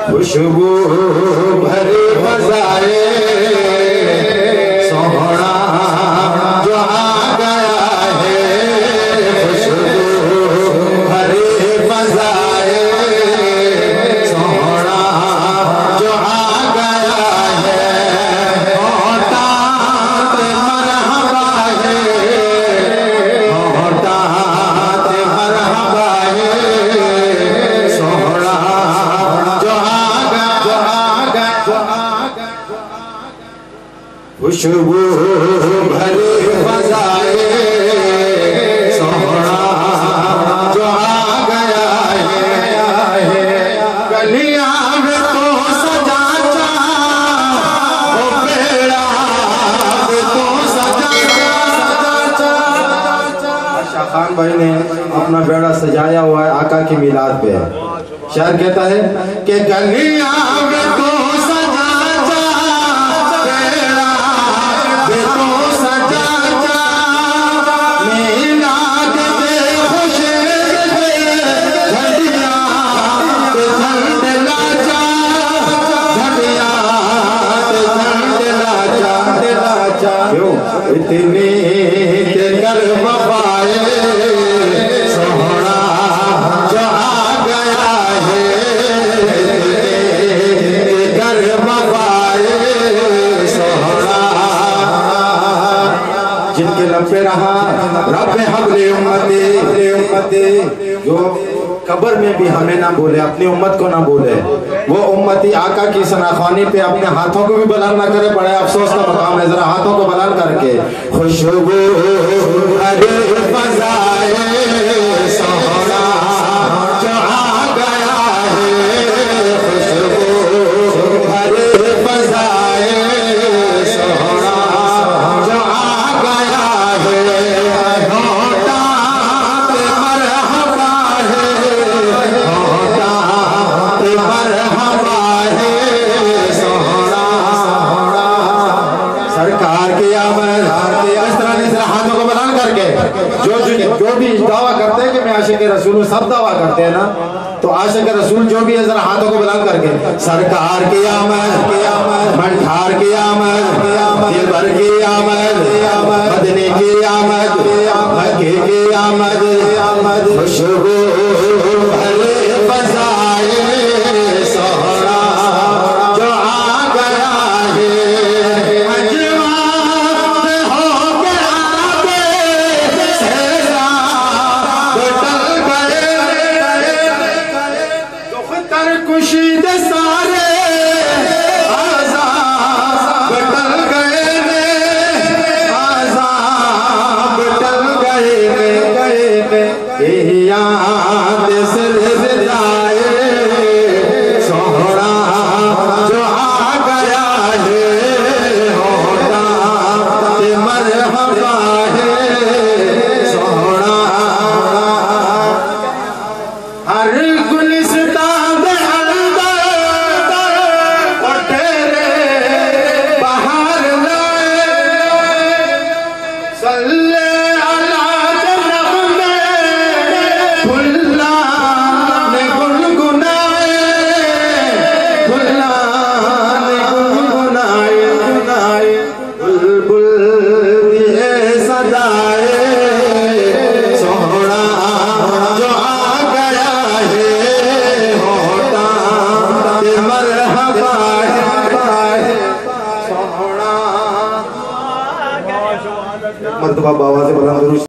खुशबू भरी फजाए सोहना जो आ गया है, खुशबू भरी फजाए सोहना जो आ गया है। होता मरहबा है, होता मरहबा है सोहना जो खुशबू भरी फजाए सोहना जो आ गया है। गलियां में तो सजा चा, ओ बेड़ा में तो सजा चा। शाह खान भाई ने अपना बेड़ा सजाया हुआ है आका की मिलाद पे। शायर कहता है कि गलियां में तो इतनी कर वफाए सोहना जो आ गया है, कर वफाए सोहना। जिनके लब पे रहा रब हबले उम्मती, जो कब्र में भी हमें ना भूले, अपनी उम्मत को ना भूले, वो उम्मती आका की सनाखानी पे अपने हाथों को भी बुलंद ना करे। बड़े अफसोस का मकाम है, जरा हाथों को बुलंद करके खुशबू भरी फजाए सोहना जो आ गया है, खुशबू भरी फजाए सोहना जो आ गया है। होता मरहबा है, होता मरहबा है सोहना। सरकार की आमद इस तरह हाथों को बुलंद करके जो भी दावा करते हैं कि मैं आशिक रसूल हूं, सब दावा करते हैं ना, तो आशिक रसूल जो भी है जरा हाथों को बुलंद करके सरकार की आमद, मंठार की आमद, दिलबर की आमद, मदनी की आमद, मक्के की आमद, खुशबू भरी फजाए सोहना जो आ गया है। अजवाब हो के आगे सहरा टल गए, दुख्तर कुशीद सारे आज़ाब टल गए, आज़ाब टल गए। याद सिलसिलाए सोहना जो आ गया है, होता मरहबा है सोहना। हर गुलिस्तान दे अंदर तेरे बाहर लाए, सल्ले मर्तबा बाबा से बुलंद